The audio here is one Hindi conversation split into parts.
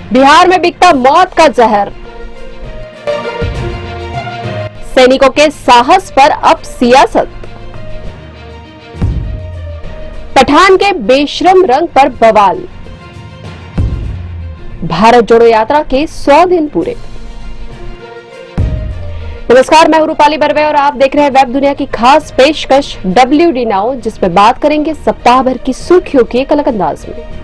बिहार में बिकता मौत का जहर, सैनिकों के साहस पर अब सियासत, पठान के बेशरम रंग पर बवाल, भारत जोड़ो यात्रा के 100 दिन पूरे। नमस्कार, मैं हूं रूपाली बर्वे और आप देख रहे हैं वेब दुनिया की खास पेशकश WD नाउ, जिसमें बात करेंगे सप्ताह भर की सुर्खियों के एक अलग अंदाज में।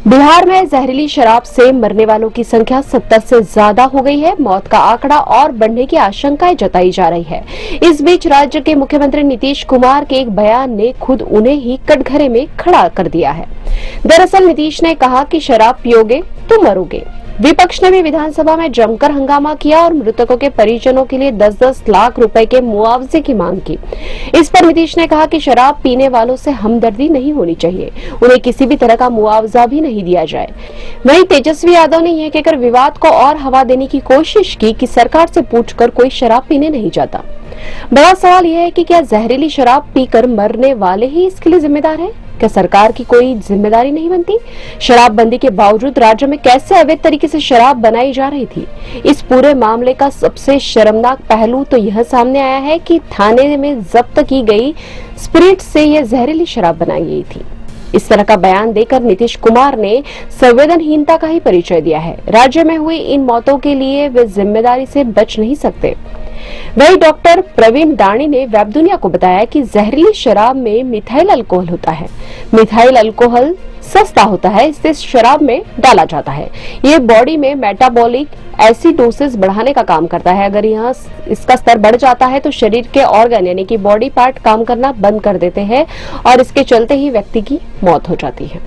बिहार में जहरीली शराब से मरने वालों की संख्या 70 से ज्यादा हो गई है। मौत का आंकड़ा और बढ़ने की आशंकाएं जताई जा रही है। इस बीच राज्य के मुख्यमंत्री नीतीश कुमार के एक बयान ने खुद उन्हें ही कटघरे में खड़ा कर दिया है। दरअसल नीतीश ने कहा कि शराब पियोगे तो मरोगे। विपक्ष ने भी विधानसभा में जमकर हंगामा किया और मृतकों के परिजनों के लिए 10-10 लाख रुपए के मुआवजे की मांग की। इस पर नीतीश ने कहा कि शराब पीने वालों से हमदर्दी नहीं होनी चाहिए, उन्हें किसी भी तरह का मुआवजा भी नहीं दिया जाए। वहीं तेजस्वी यादव ने यह कहकर विवाद को और हवा देने की कोशिश की कि सरकार से पूछकर कोई शराब पीने नहीं जाता। बड़ा सवाल यह है कि क्या जहरीली शराब पीकर मरने वाले ही इसके लिए जिम्मेदार हैं? क्या सरकार की कोई जिम्मेदारी नहीं बनती? शराबबंदी के बावजूद राज्य में कैसे अवैध तरीके से शराब बनाई जा रही थी? इस पूरे मामले का सबसे शर्मनाक पहलू तो यह सामने आया है कि थाने में जब्त की गई स्पिरिट से यह जहरीली शराब बनाई गई थी। इस तरह का बयान देकर नीतीश कुमार ने संवेदनहीनता का ही परिचय दिया है। राज्य में हुई इन मौतों के लिए वे जिम्मेदारी से बच नहीं सकते। वही डॉक्टर प्रवीण दाणी ने वेब दुनिया को बताया कि जहरीली शराब में मिथाइल अल्कोहल होता है। मिथाइल अल्कोहल सस्ता होता है, इससे शराब में डाला जाता है। ये बॉडी में मेटाबॉलिक एसिडोसिस बढ़ाने का काम करता है। अगर यहाँ इसका स्तर बढ़ जाता है तो शरीर के ऑर्गन यानी कि बॉडी पार्ट काम करना बंद कर देते हैं और इसके चलते ही व्यक्ति की मौत हो जाती है।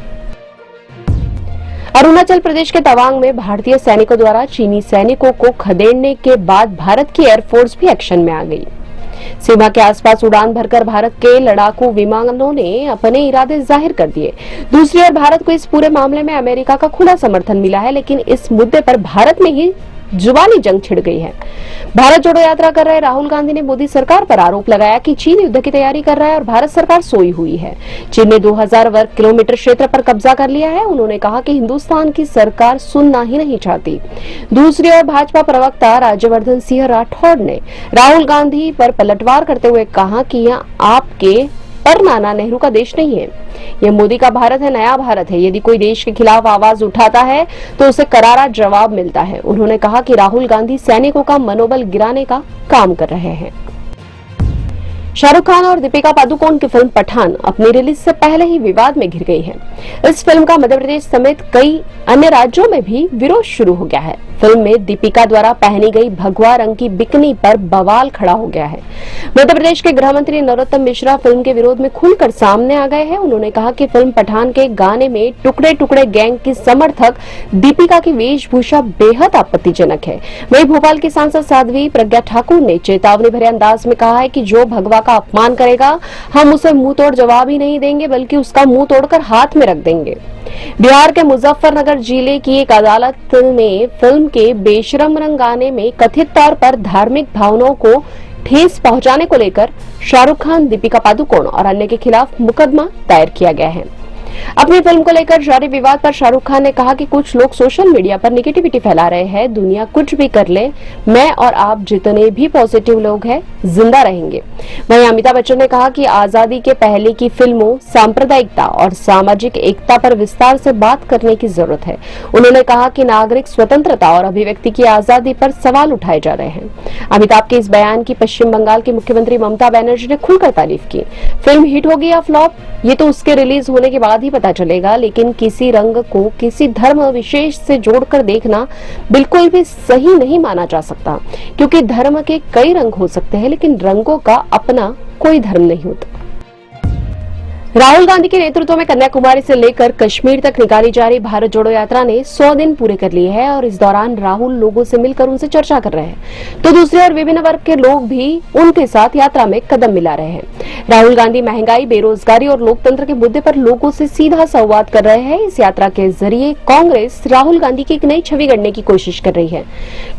अरुणाचल प्रदेश के तवांग में भारतीय सैनिकों द्वारा चीनी सैनिकों को खदेड़ने के बाद भारत की एयरफोर्स भी एक्शन में आ गई। सीमा के आसपास उड़ान भरकर भारत के लड़ाकू विमानों ने अपने इरादे जाहिर कर दिए। दूसरी ओर भारत को इस पूरे मामले में अमेरिका का खुला समर्थन मिला है, लेकिन इस मुद्दे पर भारत में ही जुबानी जंग छिड़ गई है। भारत जोड़ो यात्रा कर रहे राहुल गांधी ने मोदी सरकार पर आरोप लगाया कि चीन युद्ध की तैयारी कर रहा है और भारत सरकार सोई हुई है। चीन ने 2000 वर्ग किलोमीटर क्षेत्र पर कब्जा कर लिया है। उन्होंने कहा कि हिंदुस्तान की सरकार सुनना ही नहीं चाहती। दूसरी ओर भाजपा प्रवक्ता राज्यवर्धन सिंह राठौड़ ने राहुल गांधी पर पलटवार करते हुए कहा कि यह आपके पर नाना नेहरू का देश नहीं है, यह मोदी का भारत है, नया भारत है। यदि कोई देश के खिलाफ आवाज उठाता है तो उसे करारा जवाब मिलता है। उन्होंने कहा कि राहुल गांधी सैनिकों का मनोबल गिराने का काम कर रहे हैं। शाहरुख खान और दीपिका पादुकोण की फिल्म पठान अपनी रिलीज से पहले ही विवाद में घिर गई है। इस फिल्म का मध्य प्रदेश समेत कई अन्य राज्यों में भी विरोध शुरू हो गया है। फिल्म में दीपिका द्वारा पहनी गई भगवा रंग की बिकनी पर बवाल खड़ा हो गया है। मध्य प्रदेश के गृह मंत्री नरोत्तम मिश्रा फिल्म के विरोध में खुलकर सामने आ गए हैं। उन्होंने कहा कि फिल्म पठान के गाने में टुकड़े टुकड़े गैंग की समर्थक दीपिका की वेशभूषा बेहद आपत्तिजनक है। वहीं भोपाल की सांसद साध्वी प्रज्ञा ठाकुर ने चेतावनी भरे अंदाज में कहा है कि जो भगवा का अपमान करेगा हम उसे मुंह तोड़ जवाब ही नहीं देंगे, बल्कि उसका मुंह तोड़कर हाथ में रख देंगे। बिहार के मुजफ्फरनगर जिले की एक अदालत में फिल्म के बेशरम रंग गाने में कथित तौर पर धार्मिक भावनाओं को ठेस पहुंचाने को लेकर शाहरुख खान, दीपिका पादुकोण और अन्य के खिलाफ मुकदमा दायर किया गया है। अपनी फिल्म को लेकर जारी विवाद पर शाहरुख खान ने कहा कि कुछ लोग सोशल मीडिया पर नेगेटिविटी फैला रहे हैं। दुनिया कुछ भी कर ले, मैं और आप जितने भी पॉजिटिव लोग हैं जिंदा रहेंगे। वहीं अमिताभ बच्चन ने कहा कि आजादी के पहले की फिल्मों सांप्रदायिकता और सामाजिक एकता पर विस्तार से बात करने की जरूरत है। उन्होंने कहा कि नागरिक स्वतंत्रता और अभिव्यक्ति की आजादी पर सवाल उठाए जा रहे हैं। अमिताभ के इस बयान की पश्चिम बंगाल की मुख्यमंत्री ममता बनर्जी ने खुलकर तारीफ की। फिल्म हिट होगी या फ्लॉप ये तो उसके रिलीज होने के बाद ही पता चलेगा, लेकिन किसी रंग को किसी धर्म विशेष से जोड़कर देखना बिल्कुल भी सही नहीं माना जा सकता, क्योंकि धर्म के कई रंग हो सकते हैं लेकिन रंगों का अपना कोई धर्म नहीं होता। राहुल गांधी के नेतृत्व में कन्याकुमारी से लेकर कश्मीर तक निकाली जा रही भारत जोड़ो यात्रा ने 100 दिन पूरे कर लिए हैं और इस दौरान राहुल लोगों से मिलकर उनसे चर्चा कर रहे हैं, तो दूसरी ओर विभिन्न वर्ग के लोग भी उनके साथ यात्रा में कदम मिला रहे हैं। राहुल गांधी महंगाई, बेरोजगारी और लोकतंत्र के मुद्दे पर लोगों से सीधा संवाद कर रहे हैं। इस यात्रा के जरिए कांग्रेस राहुल गांधी की एक नई छवि गढ़ने की कोशिश कर रही है।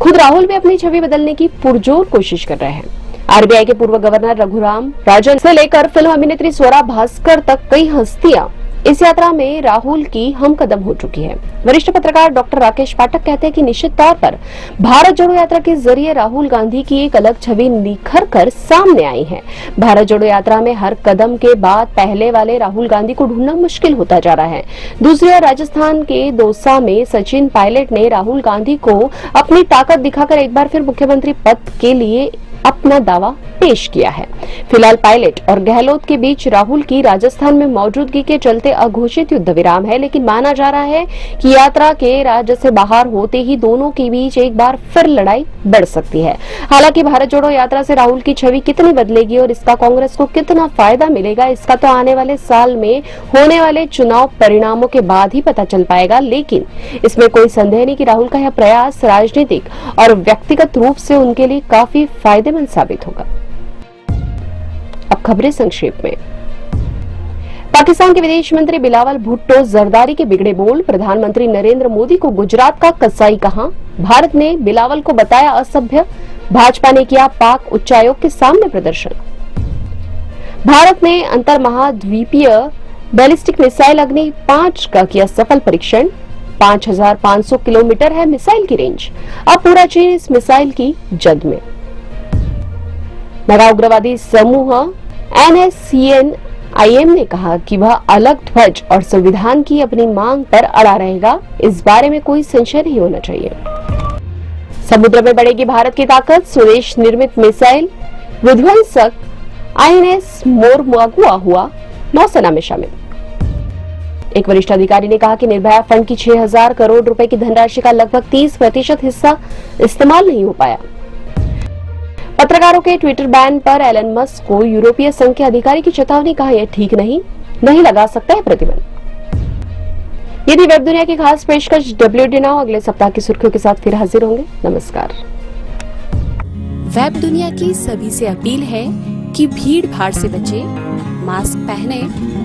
खुद राहुल भी अपनी छवि बदलने की पुरजोर कोशिश कर रहे हैं। आरबीआई के पूर्व गवर्नर रघुराम राजन से लेकर फिल्म अभिनेत्री स्वरा भास्कर तक कई हस्तियां इस यात्रा में राहुल की हम कदम हो चुकी है। वरिष्ठ पत्रकार डॉक्टर राकेश पाठक कहते हैं कि निश्चित तौर पर भारत जोड़ो यात्रा के जरिए राहुल गांधी की एक अलग छवि निखर कर सामने आई है। भारत जोड़ो यात्रा में हर कदम के बाद पहले वाले राहुल गांधी को ढूंढना मुश्किल होता जा रहा है। दूसरी ओर राजस्थान के दौसा में सचिन पायलट ने राहुल गांधी को अपनी ताकत दिखाकर एक बार फिर मुख्यमंत्री पद के लिए अपना दावा पेश किया है। फिलहाल पायलट और गहलोत के बीच राहुल की राजस्थान में मौजूदगी के चलते अघोषित युद्ध विराम है, लेकिन माना जा रहा है कि यात्रा के राज्य से बाहर होते ही दोनों के बीच एक बार फिर लड़ाई बढ़ सकती है। हालांकि भारत जोड़ो यात्रा से राहुल की छवि कितनी बदलेगी और इसका कांग्रेस को कितना फायदा मिलेगा, इसका तो आने वाले साल में होने वाले चुनाव परिणामों के बाद ही पता चल पाएगा। लेकिन इसमें कोई संदेह नहीं कि राहुल का यह प्रयास राजनीतिक और व्यक्तिगत रूप से उनके लिए काफी फायदेमंद साबित होगा। अब खबरें संक्षेप में। पाकिस्तान के विदेश मंत्री बिलावल भुट्टो जरदारी के बिगड़े बोल, प्रधानमंत्री नरेंद्र मोदी को गुजरात का कसाई कहा, भारत ने बिलावल को बताया असभ्य, भाजपा ने किया पाक उच्चायोग के सामने प्रदर्शन। भारत ने अंतर महाद्वीपीय बैलिस्टिक मिसाइल अग्नि 5 का किया सफल परीक्षण। 5500 किलोमीटर है मिसाइल की रेंज। अब पूरा चीन इस मिसाइल की जद में। मेगा उग्रवादी समूह NSCN-IM ने कहा कि वह अलग ध्वज और संविधान की अपनी मांग पर अड़ा रहेगा। इस बारे में कोई संशय नहीं होना चाहिए। समुद्र में बढ़ेगी भारत की ताकत, स्वदेश निर्मित मिसाइल विध्वंसक INS मोरमुगुआ हुआ नौसेना में शामिल। एक वरिष्ठ अधिकारी ने कहा कि निर्भया फंड की 6000 करोड़ रुपए की धनराशि का लगभग 30% हिस्सा इस्तेमाल नहीं हो पाया। पत्रकारों के ट्विटर बैन पर एलन मस्क को यूरोपीय संघ के अधिकारी की चेतावनी, कहा यह ठीक नहीं लगा सकता है प्रतिबंध। यदि वेब दुनिया की खास पेशकश WD नाउ अगले सप्ताह की सुर्खियों के साथ फिर हाजिर होंगे। नमस्कार। वेब दुनिया की सभी से अपील है कि भीड़ भाड़ से बचें, मास्क पहने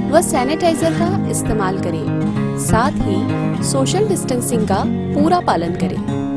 व सैनिटाइजर का इस्तेमाल करें, साथ ही सोशल डिस्टेंसिंग का पूरा पालन करें।